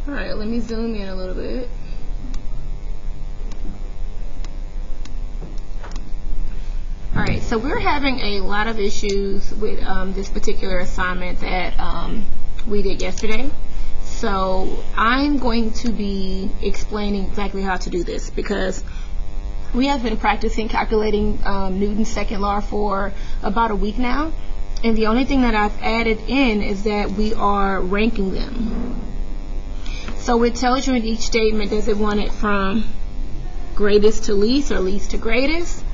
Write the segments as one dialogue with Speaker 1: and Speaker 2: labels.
Speaker 1: Alright, let me zoom in a little bit. Alright, so we're having a lot of issues with this particular assignment that we did yesterday. So I'm going to be explaining exactly how to do this because we have been practicing calculating Newton's second law for about a week now, and the only thing that I've added in is that we are ranking them. So it tells you in each statement, does it want it from greatest to least or least to greatest?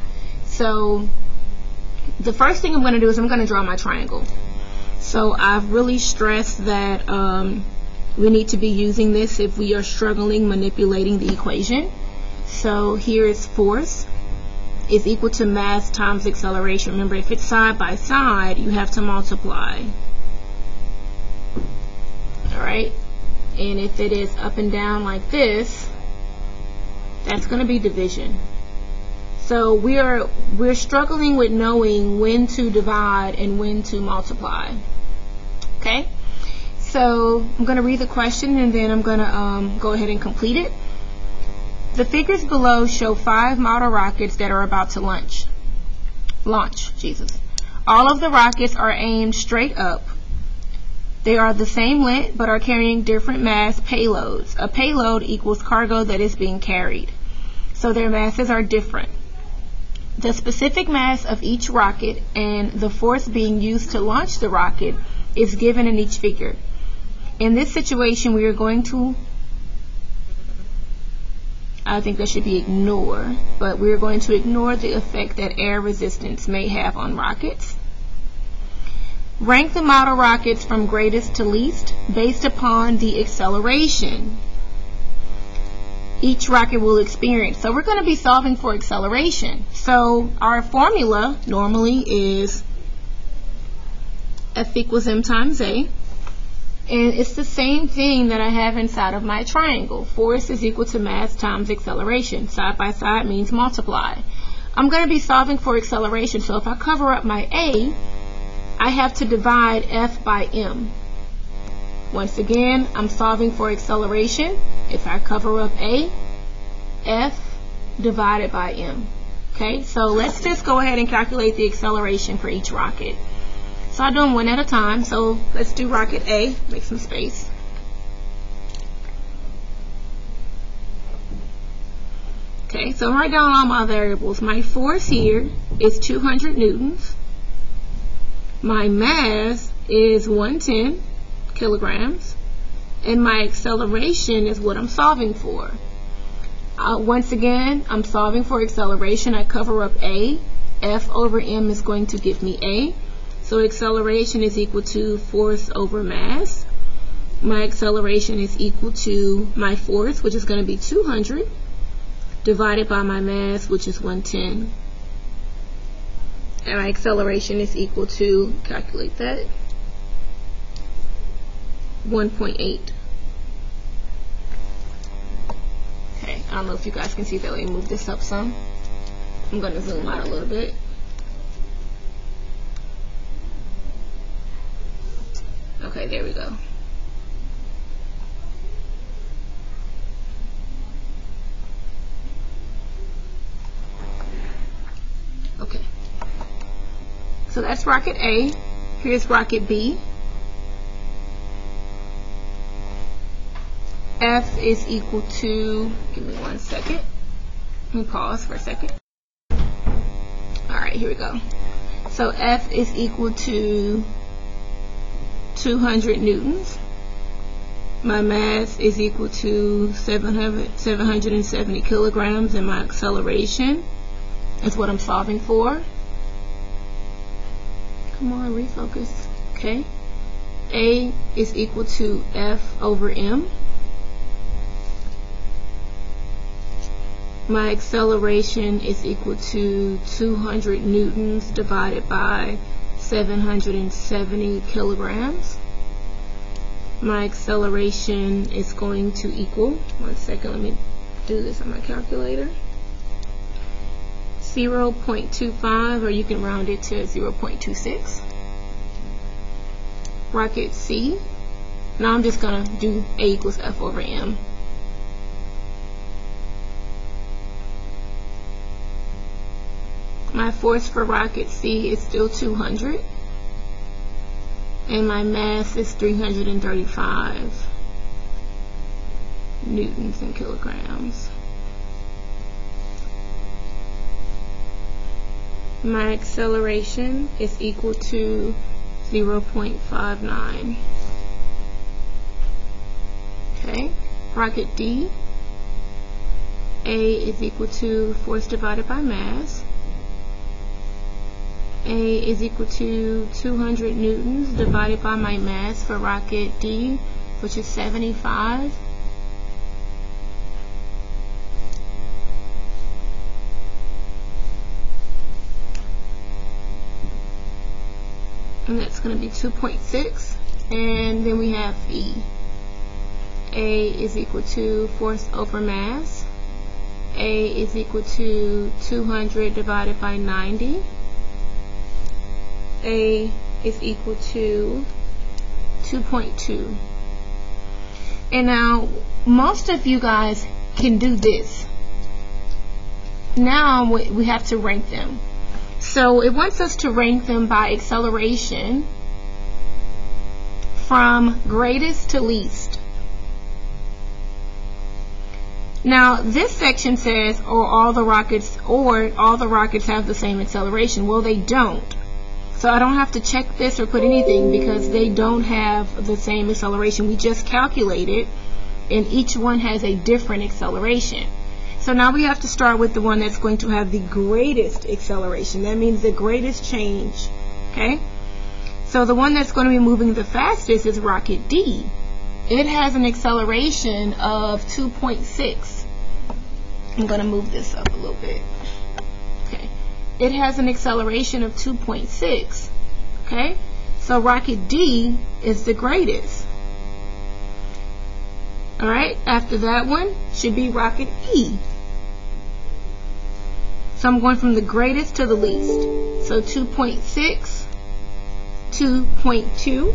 Speaker 1: So the first thing I'm going to do is I'm going to draw my triangle. So I've really stressed that we need to be using this if we are struggling manipulating the equation. So here is force is equal to mass times acceleration. Remember, if it's side by side, you have to multiply. Alright? And if it is up and down like this, that's going to be division. So we're struggling with knowing when to divide and when to multiply. Okay? So I'm going to read the question and then I'm going to go ahead and complete it. The figures below show 5 model rockets that are about to launch. All of the rockets are aimed straight up. They are the same length but are carrying different mass payloads. A payload equals cargo that is being carried. So their masses are different. The specific mass of each rocket and the force being used to launch the rocket is given in each figure. In this situation, we are going to, I think that should be ignore, but we're going to ignore the effect that air resistance may have on rockets. Rank the model rockets from greatest to least based upon the acceleration each rocket will experience. So we're going to be solving for acceleration. So our formula normally is F equals m times a. And it's the same thing that I have inside of my triangle. Force is equal to mass times acceleration. Side by side means multiply. I'm going to be solving for acceleration. So if I cover up my a, I have to divide F by m. Once again, I'm solving for acceleration. If I cover up a, F divided by m. Okay, so let's just go ahead and calculate the acceleration for each rocket. So I'll do them one at a time. So let's do rocket A. Make some space. Okay, so write down all my variables. My force here is 200 newtons. My mass is 110 kilograms. And my acceleration is what I'm solving for. Once again, I'm solving for acceleration. I cover up A. F over m is going to give me A. So acceleration is equal to force over mass. My acceleration is equal to my force, which is going to be 200, divided by my mass, which is 110. And my acceleration is equal to, calculate that, 1.8. Okay, I don't know if you guys can see that. Let me move this up some. I'm going to zoom out a little bit. Okay, there we go. Okay. So that's rocket A. Here's rocket B. F is equal to, give me 1 second. Let me pause for a second. Alright, here we go. So F is equal to 200 newtons. My mass is equal to 770 kilograms, and my acceleration is what I'm solving for. Come on, refocus. Okay. A is equal to F over m. My acceleration is equal to 200 newtons divided by 770 kilograms. My acceleration is going to equal, 1 second, let me do this on my calculator, 0.25, or you can round it to 0.26. Rocket C, Now I'm just going to do A equals F over M. My force for rocket C is still 200. And my mass is 335 newtons and kilograms. My acceleration is equal to 0.59. Okay, rocket D, A is equal to force divided by mass. A is equal to 200 newtons divided by my mass for rocket D, which is 75. And that's going to be 2.6. And then we have E. A is equal to force over mass. A is equal to 200 divided by 90. A is equal to 2.2. And now most of you guys can do this. Now we have to rank them. So it wants us to rank them by acceleration from greatest to least. Now this section says all the rockets have the same acceleration. Well, they don't. So I don't have to check this or put anything because they don't have the same acceleration. We just calculated, and each one has a different acceleration. So now we have to start with the one that's going to have the greatest acceleration. That means the greatest change. Okay? So the one that's going to be moving the fastest is rocket D. It has an acceleration of 2.6. I'm going to move this up a little bit. Okay. It has an acceleration of 2.6. Okay? So rocket D is the greatest. Alright, after that one should be rocket E. So I'm going from the greatest to the least. So 2.6, 2.2,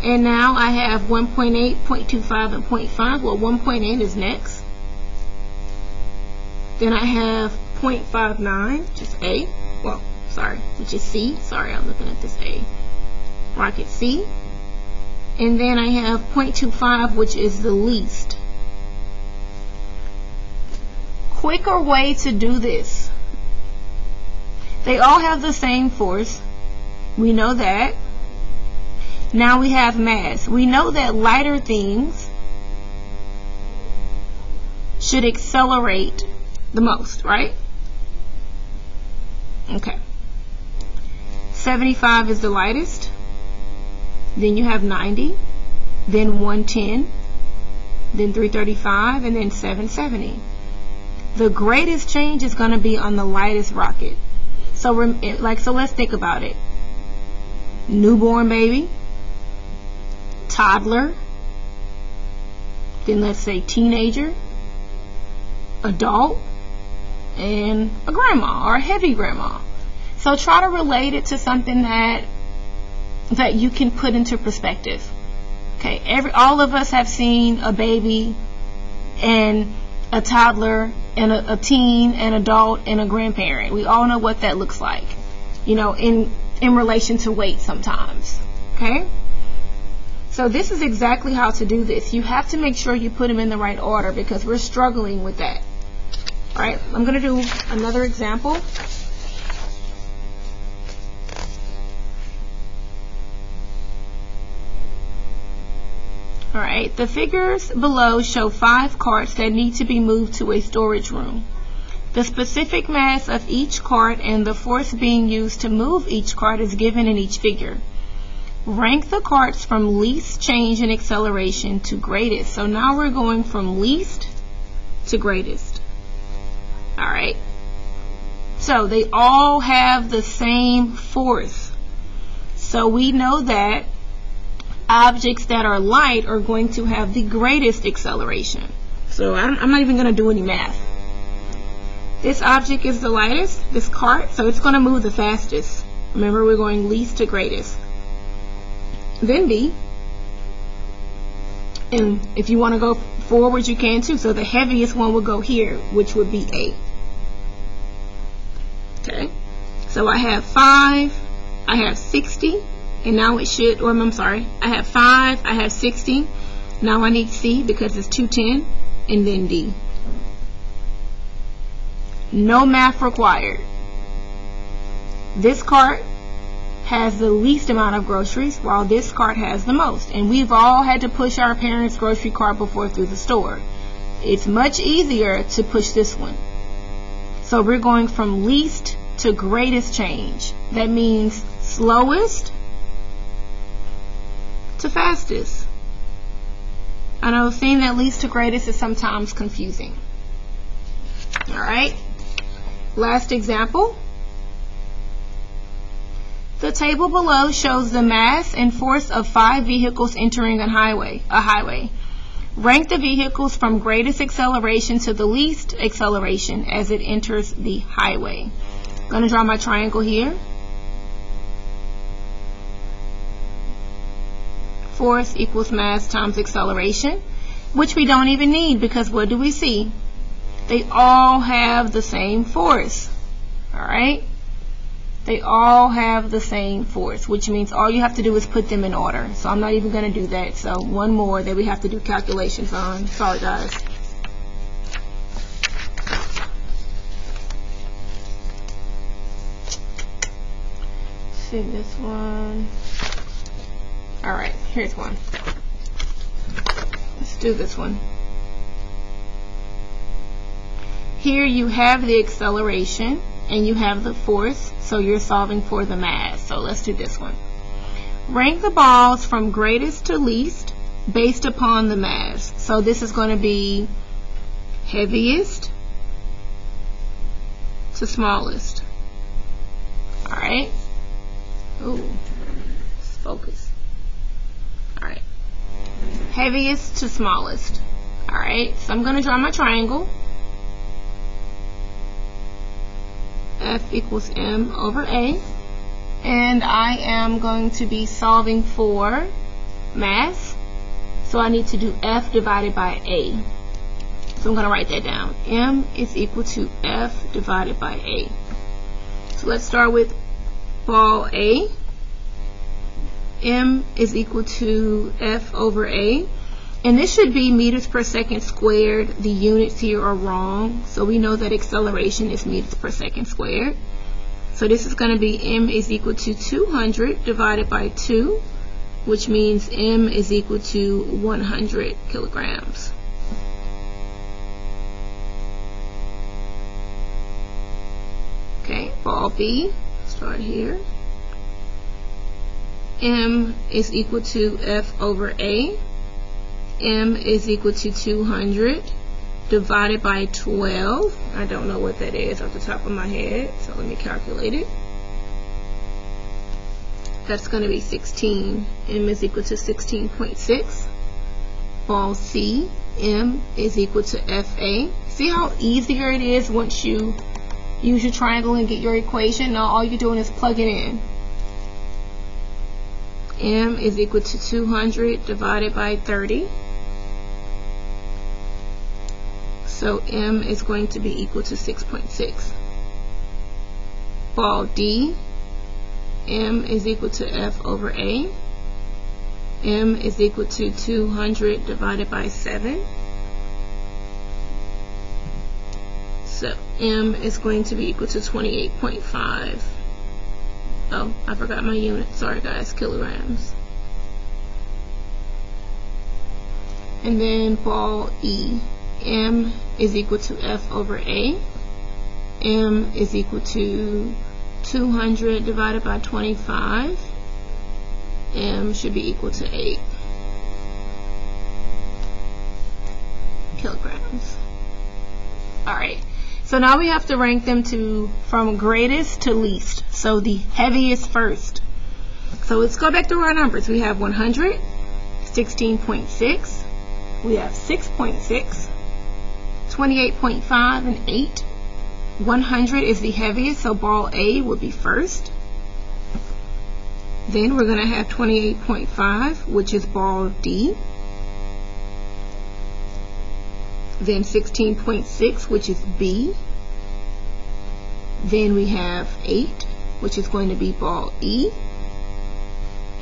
Speaker 1: and now I have 1.8, 0.25, and 0.5. Well, 1.8 is next. Then I have 0.59, which is A. Well, sorry, which is C. Sorry, I'm looking at this A. Rocket C. And then I have 0.25, which is the least. Quicker way to do this. They all have the same force. We know that. Now we have mass. We know that lighter things should accelerate the most, right? Okay. 75 is the lightest. Then you have 90, then 110, then 335, and then 770. The greatest change is going to be on the lightest rocket. So let's think about it. Newborn baby, toddler, then let's say teenager, adult, and a grandma or a heavy grandma. So try to relate it to something that you can put into perspective. Okay, all of us have seen a baby and a toddler and a teen, an adult, and a grandparent. We all know what that looks like, you know, in relation to weight sometimes. Okay, so this is exactly how to do this. You have to make sure you put them in the right order because we're struggling with that. All right, I'm going to do another example. Alright, the figures below show 5 carts that need to be moved to a storage room. The specific mass of each cart and the force being used to move each cart is given in each figure. Rank the carts from least change in acceleration to greatest. So now we're going from least to greatest. Alright, so they all have the same force. So we know that objects that are light are going to have the greatest acceleration. So I'm not even going to do any math. This object is the lightest, this cart, so it's going to move the fastest. Remember, we're going least to greatest. Then B. And if you want to go forward, you can too. So the heaviest one will go here, which would be A. Okay, so I have 5, I have 60, and now it should, or I'm sorry, I have 5, I have 60. Now I need C because it's 210, and then D. No math required. This cart has the least amount of groceries, while this cart has the most. And we've all had to push our parents' grocery cart before through the store. It's much easier to push this one. So we're going from least to greatest change. That means slowest to fastest. I know saying that least to greatest is sometimes confusing. Alright, last example. The table below shows the mass and force of 5 vehicles entering a highway. Rank the vehicles from greatest acceleration to the least acceleration as it enters the highway. I'm going to draw my triangle here. Force equals mass times acceleration, which we don't even need because what do we see? They all have the same force. Alright? They all have the same force, which means all you have to do is put them in order. So I'm not even going to do that. So one more that we have to do calculations on. Sorry, guys. See this one. Alright, here's one. Let's do this one. Here you have the acceleration and you have the force, so you're solving for the mass. So let's do this one. Rank the balls from greatest to least based upon the mass. So this is going to be heaviest to smallest. Alright. Ooh, let's focus. Alright. Heaviest to smallest. Alright, so I'm going to draw my triangle. F equals M over A. And I am going to be solving for mass. So I need to do F divided by A. So I'm going to write that down. M is equal to F divided by A. So let's start with ball A. M is equal to F over A. And this should be meters per second squared. The units here are wrong. So we know that acceleration is meters per second squared. So this is going to be M is equal to 200 divided by 2, which means M is equal to 100 kilograms. Okay, ball B, start here. M is equal to F over A. M is equal to 200 divided by 12. I don't know what that is off the top of my head, so let me calculate it. That's going to be 16. M is equal to 16.6. Ball C, M is equal to FA. See how easier it is once you use your triangle and get your equation? Now all you're doing is plug it in. M is equal to 200 divided by 30. So M is going to be equal to 6.6. Ball D, M is equal to F over A. M is equal to 200 divided by 7. So M is going to be equal to 28.5. Oh, I forgot my unit. Sorry guys, kilograms. And then ball E. M is equal to F over A. M is equal to 200 divided by 25. M should be equal to 8 kilograms. Alright, so now we have to rank them from greatest to least. So the heaviest first. So let's go back through our numbers. We have 100, 16.6, we have 6.6, 28.5, and 8. 100 is the heaviest, so ball A would be first. Then we're going to have 28.5, which is ball D. then 16.6, which is B. Then we have 8, which is going to be ball E.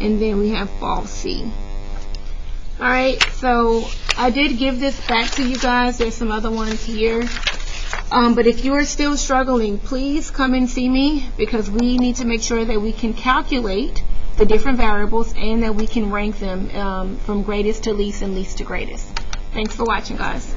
Speaker 1: And then we have ball C. Alright, so I did give this back to you guys. There's some other ones here. But if you are still struggling, please come and see me, because we need to make sure that we can calculate the different variables and that we can rank them from greatest to least and least to greatest. Thanks for watching, guys.